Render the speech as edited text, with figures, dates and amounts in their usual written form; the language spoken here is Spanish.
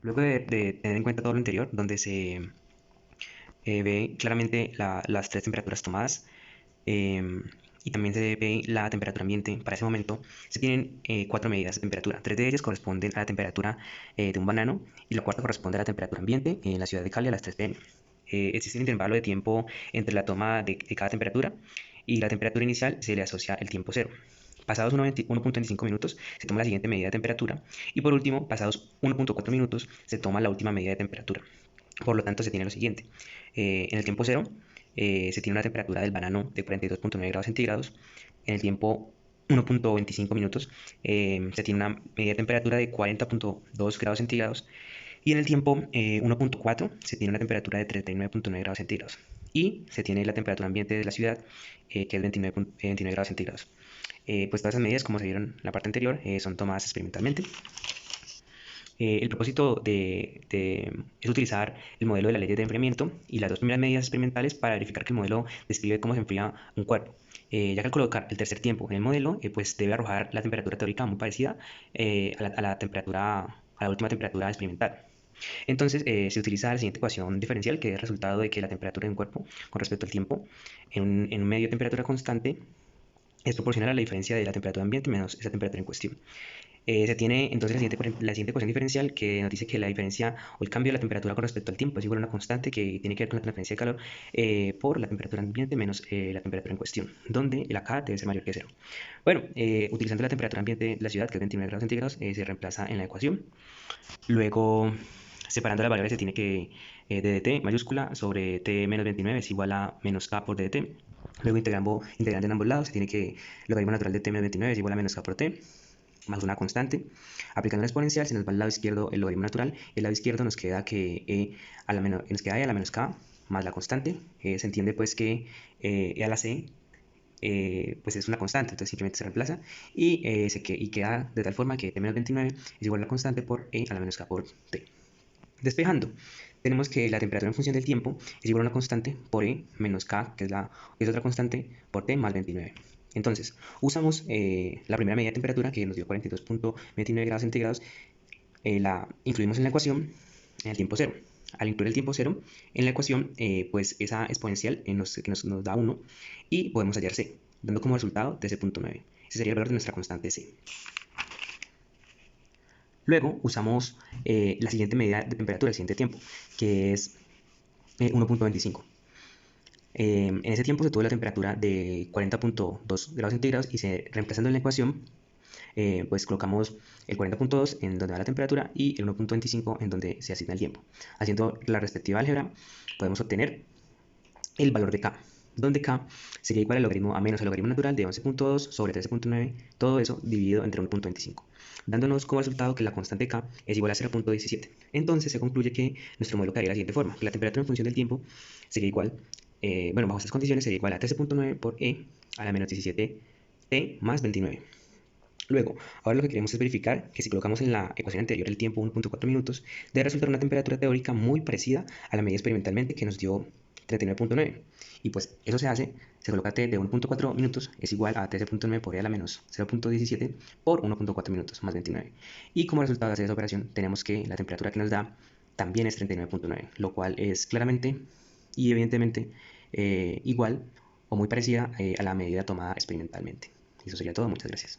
Luego de tener en cuenta todo lo anterior, donde se ve claramente las tres temperaturas tomadas, em, y también se ve la temperatura ambiente para ese momento, se tienen cuatro medidas de temperatura. Tres de ellas corresponden a la temperatura de un banano y la cuarta corresponde a la temperatura ambiente en la ciudad de Cali a las 3 p.m. Existe un intervalo de tiempo entre la toma de cada temperatura y la temperatura inicial se le asocia el tiempo cero. Pasados 1.25 minutos se toma la siguiente medida de temperatura y por último, pasados 1.4 minutos se toma la última medida de temperatura. Por lo tanto, se tiene lo siguiente. En el tiempo cero se tiene una temperatura del banano de 42.9 grados centígrados. En el tiempo 1.25 minutos se tiene una media temperatura de 40.2 grados centígrados. Y en el tiempo 1.4 se tiene una temperatura de 39.9 grados centígrados. Y se tiene la temperatura ambiente de la ciudad, que es 29 grados centígrados. Pues todas esas medidas, como se vieron en la parte anterior, son tomadas experimentalmente. El propósito es utilizar el modelo de la ley de enfriamiento y las dos primeras medidas experimentales para verificar que el modelo describe cómo se enfría un cuerpo. Ya que al colocar el tercer tiempo en el modelo, pues debe arrojar la temperatura teórica muy parecida a la última temperatura experimental. Entonces se utiliza la siguiente ecuación diferencial, que es el resultado de que la temperatura de un cuerpo con respecto al tiempo en un medio de temperatura constante es proporcional a la diferencia de la temperatura ambiente menos esa temperatura en cuestión. Se tiene entonces la siguiente ecuación diferencial, que nos dice que la diferencia o el cambio de la temperatura con respecto al tiempo es igual a una constante que tiene que ver con la transferencia de calor por la temperatura ambiente menos la temperatura en cuestión, donde la K debe ser mayor que 0. Bueno, utilizando la temperatura ambiente de la ciudad, que es 29 grados centígrados, se reemplaza en la ecuación. Luego, separando las variables, se tiene que ddt mayúscula sobre t menos 29 es igual a menos k por ddt. Luego, integrando en ambos lados, se tiene que el logaritmo natural de t menos 29 es igual a menos k por t más una constante. Aplicando la exponencial se nos va al lado izquierdo el logaritmo natural, y al lado izquierdo nos queda que nos queda e a la menos k más la constante. Se entiende pues que e a la c pues es una constante, entonces simplemente se reemplaza y queda de tal forma que t menos 29 es igual a la constante por e a la menos k por t. Despejando, tenemos que la temperatura en función del tiempo es igual a una constante por e menos k, que es otra constante, por t más 29. Entonces, usamos la primera medida de temperatura que nos dio 42.29 grados centígrados, la incluimos en la ecuación en el tiempo cero. Al incluir el tiempo cero en la ecuación, pues esa exponencial nos da 1 y podemos hallar c, dando como resultado TC.9. Ese sería el valor de nuestra constante c. Luego usamos la siguiente medida de temperatura, el siguiente tiempo, que es 1.25. En ese tiempo se tuvo la temperatura de 40.2 grados centígrados y reemplazando en la ecuación, pues colocamos el 40.2 en donde va la temperatura y el 1.25 en donde se asigna el tiempo. Haciendo la respectiva álgebra, podemos obtener el valor de k, donde k sería igual al logaritmo a menos el logaritmo natural de 11.2 sobre 13.9, todo eso dividido entre 1.25, dándonos como resultado que la constante k es igual a 0.17. Entonces se concluye que nuestro modelo quedaría de la siguiente forma, que la temperatura en función del tiempo sería igual, bajo estas condiciones sería igual a 13.9 por e a la menos 17t más 29. Luego, ahora lo que queremos es verificar que si colocamos en la ecuación anterior el tiempo 1.4 minutos, debe resultar una temperatura teórica muy parecida a la medida experimentalmente que nos dio 39.9. Y pues eso se coloca t de 1.4 minutos es igual a 13.9 por e a la menos 0.17 por 1.4 minutos más 29. Y como resultado de hacer esa operación, tenemos que la temperatura que nos da también es 39.9, lo cual es claramente y evidentemente igual o muy parecida a la medida tomada experimentalmente. Y eso sería todo, muchas gracias.